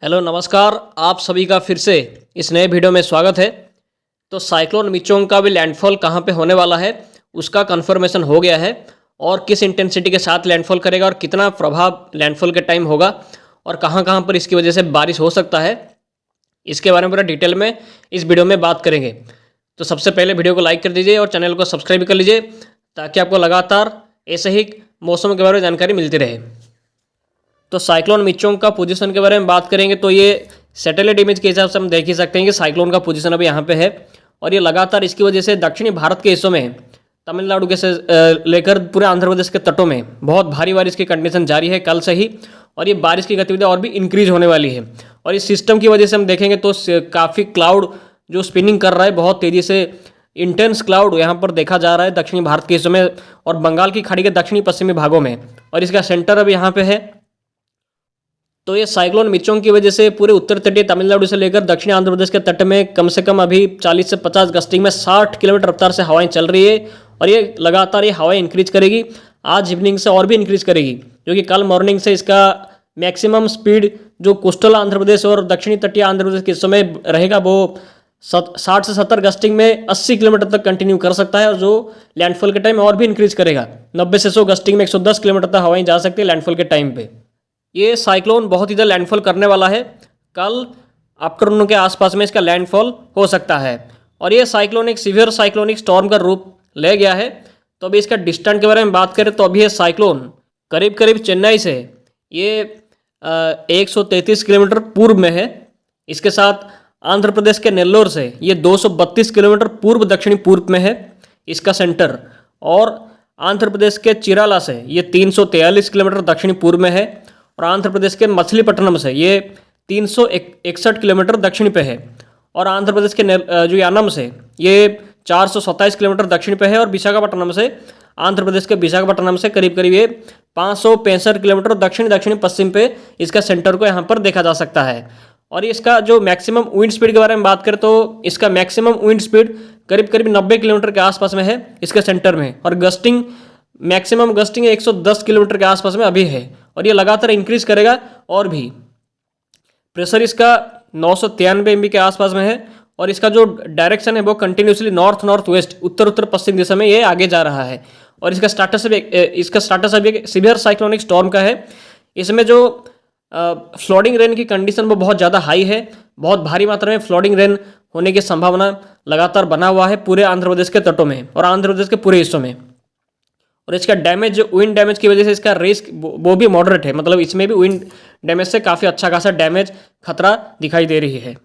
Hello नमस्कार। आप सभी का फिर से इस नए वीडियो में स्वागत है। तो साइक्लोन मिचोंग का भी लैंडफॉल कहाँ पे होने वाला है उसका कंफर्मेशन हो गया है और किस इंटेंसिटी के साथ लैंडफॉल करेगा और कितना प्रभाव लैंडफॉल के टाइम होगा और कहाँ कहाँ पर इसकी वजह से बारिश हो सकता है, इसके बारे में पूरा डिटेल में इस वीडियो में बात करेंगे। तो सबसे पहले वीडियो को लाइक कर दीजिए और चैनल को सब्सक्राइब कर लीजिए ताकि आपको लगातार ऐसे ही मौसम के बारे में जानकारी मिलती रहे। तो साइक्लोन मिचोंग का पोजीशन के बारे में बात करेंगे तो ये सैटेलाइट इमेज के हिसाब से हम देख ही सकते हैं कि साइक्लोन का पोजीशन अभी यहाँ पे है और ये लगातार इसकी वजह से दक्षिणी भारत के हिस्सों में तमिलनाडु के से लेकर पूरे आंध्र प्रदेश के तटों में बहुत भारी बारिश की कंडीशन जारी है कल से ही, और ये बारिश की गतिविधियाँ और भी इंक्रीज होने वाली है। और इस सिस्टम की वजह से हम देखेंगे तो काफ़ी क्लाउड जो स्पिनिंग कर रहा है बहुत तेज़ी से, इंटेंस क्लाउड यहाँ पर देखा जा रहा है दक्षिणी भारत के हिस्सों में और बंगाल की खाड़ी के दक्षिणी पश्चिमी भागों में, और इसका सेंटर अब यहाँ पे है। तो ये साइक्लोन मिचोंग की वजह से पूरे उत्तर तटीय तमिलनाडु से लेकर दक्षिणी आंध्र प्रदेश के तट में कम से कम अभी 40 से 50 गस्टिंग में 60 किलोमीटर रफ्तार से हवाएं चल रही है और ये लगातार ये हवाएं इंक्रीज करेगी। आज इवनिंग से और भी इंक्रीज करेगी क्योंकि कल मॉर्निंग से इसका मैक्सिमम स्पीड जो कोस्टल आंध्र प्रदेश और दक्षिणी तटीय आंध्र प्रदेश के हिस्सों में रहेगा वो 60 से 70 गस्टिंग में 80 किलोमीटर तक कंटिन्यू कर सकता है और जो लैंडफॉल के टाइम और भी इंक्रीज करेगा। 90 से 100 गस्टिंग में 110 किलोमीटर तक हवाएं जा सकती है लैंडफॉल के टाइम पे। ये साइक्लोन बहुत इधर लैंडफॉल करने वाला है, कल आफ्टरनून के आसपास में इसका लैंडफॉल हो सकता है और ये साइक्लोन एक सीवियर साइक्लोनिक स्टॉर्म का रूप ले गया है। तो अभी इसका डिस्टेंस के बारे में बात करें तो अभी ये साइक्लोन करीब करीब चेन्नई से ये 133 किलोमीटर पूर्व में है। इसके साथ आंध्र प्रदेश के नेल्लोर से ये 232 किलोमीटर पूर्व दक्षिणी पूर्व में है इसका सेंटर, और आंध्र प्रदेश के चिराला से ये 343 किलोमीटर दक्षिणी पूर्व में है, और आंध्र प्रदेश के मछलीपट्टनम से ये 361 किलोमीटर दक्षिण पे है, और आंध्र प्रदेश के जो यानम से ये 427 किलोमीटर दक्षिण पे है, और विशाखापट्टनम से आंध्र प्रदेश के विशाखापट्टनम से करीब करीब ये 565 किलोमीटर दक्षिण पश्चिम पे इसका सेंटर को यहाँ पर देखा जा सकता है। और इसका जो मैक्सिमम विंड स्पीड के बारे में बात करें तो इसका मैक्सिमम विंड स्पीड करीब करीब 90 किलोमीटर के आसपास में है इसके सेंटर में, और गस्टिंग मैक्सिमम गस्टिंग 110 किलोमीटर के आसपास में अभी है और ये लगातार इंक्रीज करेगा। और भी प्रेशर इसका 993 MB के आसपास में है और इसका जो डायरेक्शन है वो continuously north north west Uttar Uttar पश्चिम दिशा में ये आगे जा रहा है, और इसका स्टार्टस अभी एक सीवियर साइक्लोनिक स्टॉर्म का है। इसमें जो फ्लडिंग रेन की कंडीशन वो बहुत ज़्यादा हाई है, बहुत भारी मात्रा में फ्लडिंग रेन होने की संभावना लगातार बना हुआ है पूरे आंध्र प्रदेश के तटों में और आंध्र प्रदेश के पूरे हिस्सों में। और इसका डैमेज जो विंड डैमेज की वजह से इसका रिस्क वो भी मॉडरेट है, मतलब इसमें भी विंड डैमेज से काफ़ी अच्छा खासा डैमेज खतरा दिखाई दे रही है।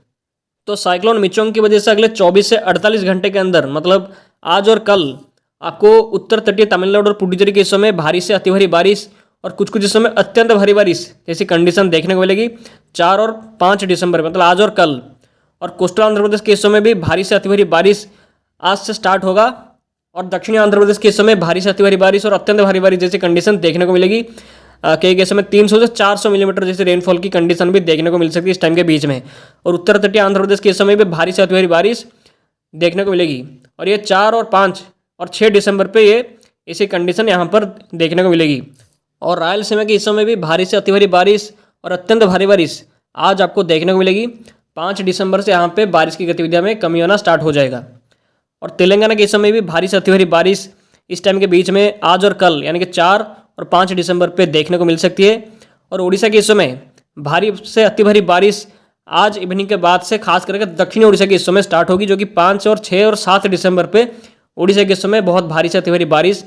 तो साइक्लोन मिचोंग की वजह से अगले 24 से 48 घंटे के अंदर, मतलब आज और कल, आपको उत्तर तटीय तमिलनाडु और पुडुचेरी के हिस्सों में भारी से अति भारी बारिश और कुछ कुछ हिस्सों में अत्यंत भारी बारिश जैसी कंडीशन देखने को मिलेगी 4 और 5 दिसंबर, मतलब आज और कल। और कोस्टल आंध्र प्रदेश के हिस्सों में भी भारी से अति भारी बारिश आज से स्टार्ट होगा, और दक्षिणी आंध्र प्रदेश के हिस्सों में भारी से अति भारी बारिश और अत्यंत भारी बारिश जैसी कंडीशन देखने को मिलेगी। कई केसों में 300 से 400 मिलीमीटर जैसे रेनफॉल की कंडीशन भी देखने को मिल सकती है इस टाइम के बीच में, और उत्तर तटीय आंध्र प्रदेश के हिस्सों में भी भारी से अति भारी बारिश देखने को मिलेगी। और ये 4 और 5 और 6 दिसंबर पे ये इसी कंडीशन यहाँ पर देखने को मिलेगी। और रायलसीमा के हिस्सों में भी भारी से अति भारी बारिश और अत्यंत भारी बारिश आज आपको देखने को मिलेगी। 5 दिसंबर से यहाँ पे बारिश की गतिविधियों में कमी होना स्टार्ट हो जाएगा। और तेलंगाना के हिस्सों में भी भारी से अति भारी बारिश इस टाइम के बीच में आज और कल यानी कि 4 और 5 दिसंबर पे देखने को मिल सकती है। और उड़ीसा के हिस्सों में भारी से अति भारी बारिश आज इवनिंग के बाद से खास करके दक्षिणी उड़ीसा के हिस्सों में स्टार्ट होगी, जो कि 5 और 6 और 7 दिसंबर पे उड़ीसा के हिस्सों में बहुत भारी से अति भारी बारिश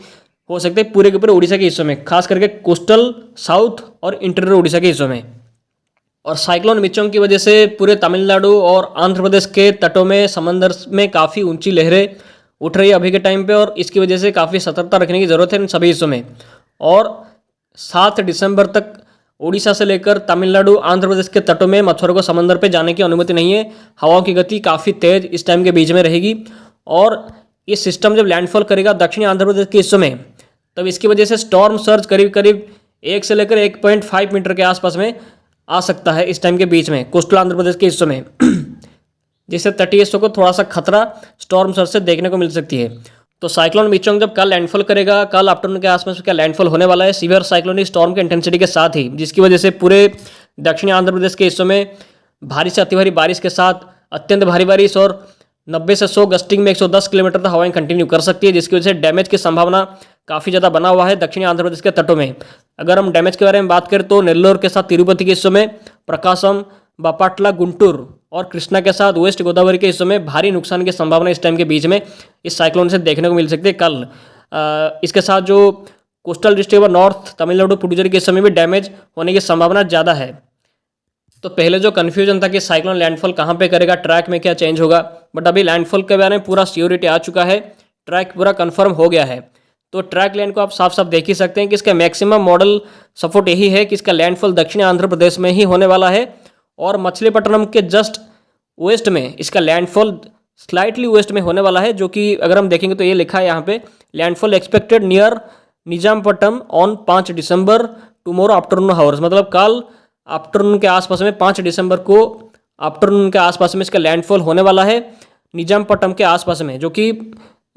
हो सकती है पूरे के पूरे उड़ीसा के हिस्सों में, खास करके कोस्टल साउथ और इंटीरियर उड़ीसा के हिस्सों में। और साइक्लोन मिचोंग की वजह से पूरे तमिलनाडु और आंध्र प्रदेश के तटों में समंदर में काफ़ी ऊंची लहरें उठ रही है अभी के टाइम पे, और इसकी वजह से काफ़ी सतर्कता रखने की ज़रूरत है इन सभी हिस्सों में। और 7 दिसंबर तक उड़ीसा से लेकर तमिलनाडु आंध्र प्रदेश के तटों में मछुआरों को समंदर पे जाने की अनुमति नहीं है। हवाओं की गति काफ़ी तेज़ इस टाइम के बीच में रहेगी, और ये सिस्टम जब लैंडफॉल करेगा दक्षिणी आंध्र प्रदेश के हिस्सों में तब इसकी वजह से स्टॉर्म सर्ज करीब करीब 1 से लेकर 1.5 मीटर के आसपास में आ सकता है इस टाइम के बीच में कोस्टल आंध्र प्रदेश के हिस्सों में जिससे तटीय हिस्सों को थोड़ा सा खतरा स्टॉर्म सर्ज से देखने को मिल सकती है। तो साइक्लोन मिचोंग जब कल लैंडफॉल करेगा, कल आफ्टरनून के आसपास क्या लैंडफॉल होने वाला है सीवियर साइक्लोनिक स्टॉर्म के इंटेंसिटी के साथ ही, जिसकी वजह से पूरे दक्षिणी आंध्र प्रदेश के हिस्सों में भारी से अति भारी बारिश के साथ अत्यंत भारी बारिश और 90 से 100 गस्टिंग में 110 किलोमीटर तक हवाएं कंटिन्यू कर सकती है, जिसकी वजह से डैमेज की संभावना काफ़ी ज़्यादा बना हुआ है दक्षिणी आंध्र प्रदेश के तटों में। अगर हम डैमेज के बारे में बात करें तो नेल्लोर के साथ तिरुपति के हिस्सों में, प्रकाशम, बापाटला, गुंटूर और कृष्णा के साथ वेस्ट गोदावरी के हिस्सों में भारी नुकसान की संभावना इस टाइम के बीच में इस साइक्लोन से देखने को मिल सकती है कल। इसके साथ जो कोस्टल डिस्ट्रिक्ट और नॉर्थ तमिलनाडु, पुडुचेरी के समय भी डैमेज होने की संभावना ज़्यादा है। तो पहले जो कन्फ्यूजन था कि साइक्लोन लैंडफॉल कहाँ पे करेगा, ट्रैक में क्या चेंज होगा, बट अभी लैंडफॉल के बारे में पूरा श्योरिटी आ चुका है, ट्रैक पूरा कंफर्म हो गया है। तो ट्रैक लाइन को आप साफ साफ देख ही सकते हैं कि इसका मैक्सिमम मॉडल सपोर्ट यही है कि इसका लैंडफॉल दक्षिणी आंध्र प्रदेश में ही होने वाला है और मछलीपट्टनम के जस्ट वेस्ट में इसका लैंडफॉल स्लाइटली वेस्ट में होने वाला है, जो कि अगर हम देखेंगे तो ये लिखा है यहाँ पे landfall expected near Nizampatnam on 5 December tomorrow afternoon hours, मतलब कल आफ्टरनून के आसपास में 5 दिसंबर को आफ्टरनून के आसपास में इसका लैंडफॉल होने वाला है निजामपट्टनम के आसपास में, जो कि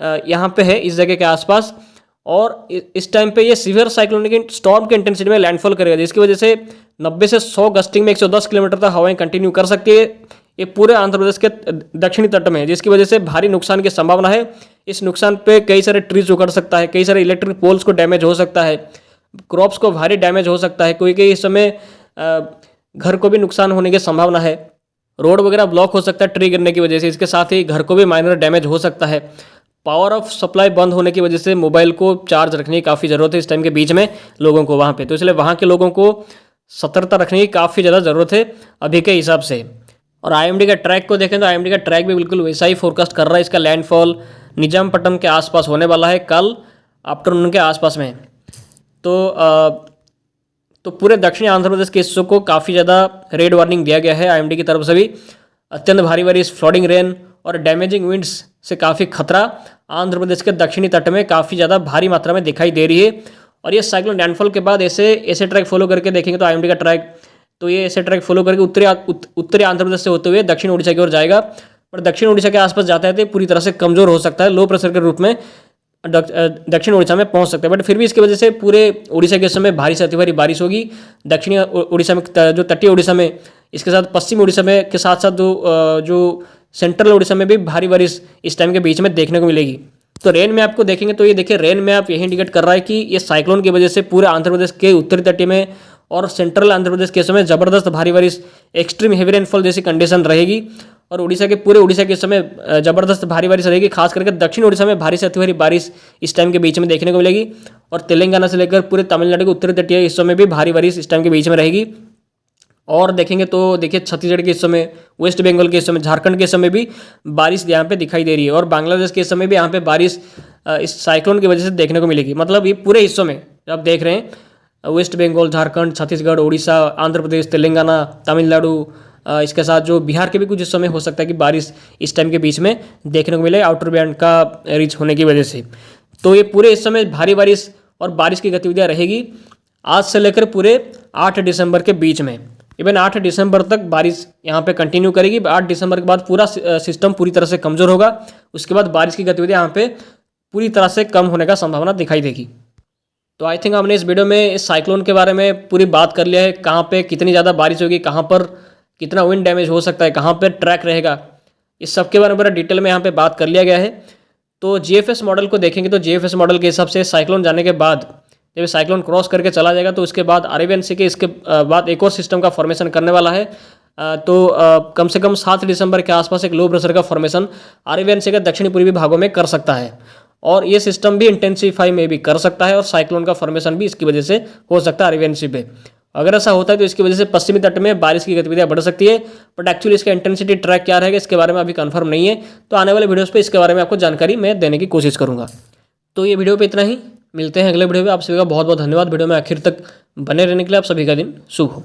यहाँ पे है इस जगह के आसपास। और इस टाइम पे ये सीवियर साइक्लोनिक स्टॉर्म के इंटेंसिटी में लैंडफॉल करेगा, जिसकी वजह से 90 से 100 गस्टिंग में 110 किलोमीटर तक हवाएं कंटिन्यू कर सकती है। ये पूरे आंध्र प्रदेश के दक्षिणी तट में है, जिसकी वजह से भारी नुकसान की संभावना है। इस नुकसान पे कई सारे ट्रीज उखड़ सकता है, कई सारे इलेक्ट्रिक पोल्स को डैमेज हो सकता है, क्रॉप्स को भारी डैमेज हो सकता है, कोई इस समय घर को भी नुकसान होने की संभावना है, रोड वगैरह ब्लॉक हो सकता है ट्री गिरने की वजह से। इसके साथ ही घर को भी माइनर डैमेज हो सकता है। पावर ऑफ सप्लाई बंद होने की वजह से मोबाइल को चार्ज रखने की काफ़ी ज़रूरत है इस टाइम के बीच में लोगों को वहाँ पे, तो इसलिए वहाँ के लोगों को सतर्कता रखने की काफ़ी ज़्यादा ज़रूरत है अभी के हिसाब से। और आईएमडी का ट्रैक को देखें तो आईएमडी का ट्रैक भी बिल्कुल वैसा ही फोरकास्ट कर रहा है, इसका लैंडफॉल निजामपट्टनम के आसपास होने वाला है कल आफ्टरनून के आसपास में। तो पूरे दक्षिणी आंध्र प्रदेश के हिस्सों को काफ़ी ज़्यादा रेड वार्निंग दिया गया है आईएमडी की तरफ से भी। अत्यंत भारी बारिश, फ्लडिंग रेन और डैमेजिंग विंड्स से काफ़ी खतरा आंध्र प्रदेश के दक्षिणी तट में काफ़ी ज़्यादा भारी मात्रा में दिखाई दे रही है। और ये साइक्लोन लैंडफॉल के बाद ऐसे ट्रैक फॉलो करके देखेंगे तो आईएमडी का ट्रैक, तो ये ऐसे ट्रैक फॉलो करके उत्तरी आंध्र प्रदेश से होते हुए दक्षिण उड़ीसा की ओर जाएगा, पर दक्षिण उड़ीसा के आसपास जाते हैं पूरी तरह से कमज़ोर हो सकता है, लो प्रेशर के रूप में दक्षिण उड़ीसा में पहुंच सकते हैं। बट फिर भी इसकी वजह से पूरे उड़ीसा के समय भारी से अति भारी बारिश होगी। दक्षिणी उड़ीसा में, जो तटीय उड़ीसा में, इसके साथ पश्चिमी उड़ीसा में के साथ साथ जो सेंट्रल उड़ीसा में भी भारी बारिश इस टाइम के बीच में देखने को मिलेगी। तो रेन मैप को देखेंगे तो ये देखिए रेन मैप यही इंडिकेट कर रहा है कि ये साइक्लोन की वजह से पूरे आंध्र प्रदेश के उत्तरी तटीय में और सेंट्रल आंध्र प्रदेश के समय ज़बरदस्त भारी बारिश, एक्सट्रीम हेवी रेनफॉल जैसी कंडीशन रहेगी। और पूरे उड़ीसा के समय ज़बरदस्त भारी बारिश रहेगी, खास करके दक्षिण उड़ीसा में भारी से अति भारी बारिश इस टाइम के बीच में देखने को मिलेगी। और तेलंगाना से लेकर पूरे तमिलनाडु के उत्तरी तटीय हिस्सों में भी भारी बारिश इस टाइम के बीच में रहेगी। और देखेंगे तो देखिए छत्तीसगढ़ के हिस्सों में, वेस्ट बंगाल के हिस्सों में, झारखंड के समय भी बारिश यहाँ पे दिखाई दे रही है। और बांग्लादेश के समय भी यहाँ पे बारिश इस साइक्लोन की वजह से देखने को मिलेगी। मतलब ये पूरे हिस्सों में आप देख रहे हैं, वेस्ट बंगाल, झारखंड, छत्तीसगढ़, उड़ीसा, आंध्र प्रदेश, तेलंगाना, तमिलनाडु, इसके साथ जो बिहार के भी कुछ हिस्सों में हो सकता है कि बारिश इस टाइम के बीच में देखने को मिले आउटर बैंड का रीच होने की वजह से। तो ये पूरे इस समय भारी बारिश और बारिश की गतिविधियाँ रहेगी आज से लेकर पूरे 8 दिसंबर के बीच में। इवन 8 दिसंबर तक बारिश यहाँ पे कंटिन्यू करेगी। 8 दिसंबर के बाद पूरा सिस्टम पूरी तरह से कमज़ोर होगा, उसके बाद बारिश की गतिविधियाँ यहाँ पे पूरी तरह से कम होने का संभावना दिखाई देगी। तो आई थिंक हमने इस वीडियो में इस साइक्लोन के बारे में पूरी बात कर लिया है, कहाँ पे कितनी ज़्यादा बारिश होगी, कहाँ पर कितना विंड डैमेज हो सकता है, कहाँ पर ट्रैक रहेगा, इस सब के बारे में पूरा डिटेल में यहाँ पे बात कर लिया गया है। तो जीएफएस मॉडल को देखेंगे तो जीएफएस मॉडल के हिसाब से साइक्लोन जाने के बाद, जब साइक्लोन क्रॉस करके चला जाएगा तो उसके बाद अरेबियन सी के इसके बाद एक और सिस्टम का फॉर्मेशन करने वाला है। तो कम से कम 7 दिसंबर के आसपास एक लो प्रेशर का फॉर्मेशन अरेबियन सी के दक्षिणी पूर्वी भागों में कर सकता है, और ये सिस्टम भी इंटेंसीफाई में भी कर सकता है, और साइक्लोन का फॉर्मेशन भी इसकी वजह से हो सकता है अरेबियन सी पे। अगर ऐसा होता है तो इसकी वजह से पश्चिमी तट में बारिश की गतिविधियां बढ़ सकती है, बट एक्चुअली इसका इंटेंसिटी ट्रैक क्या रहेगा इसके बारे में अभी कंफर्म नहीं है। तो आने वाले वीडियोस पे इसके बारे में आपको जानकारी मैं देने की कोशिश करूंगा। तो ये वीडियो पे इतना ही, मिलते हैं अगले वीडियो में। आप सभी का बहुत बहुत धन्यवाद वीडियो में आखिर तक बने रहने के लिए। आप सभी का दिन शुभ हो।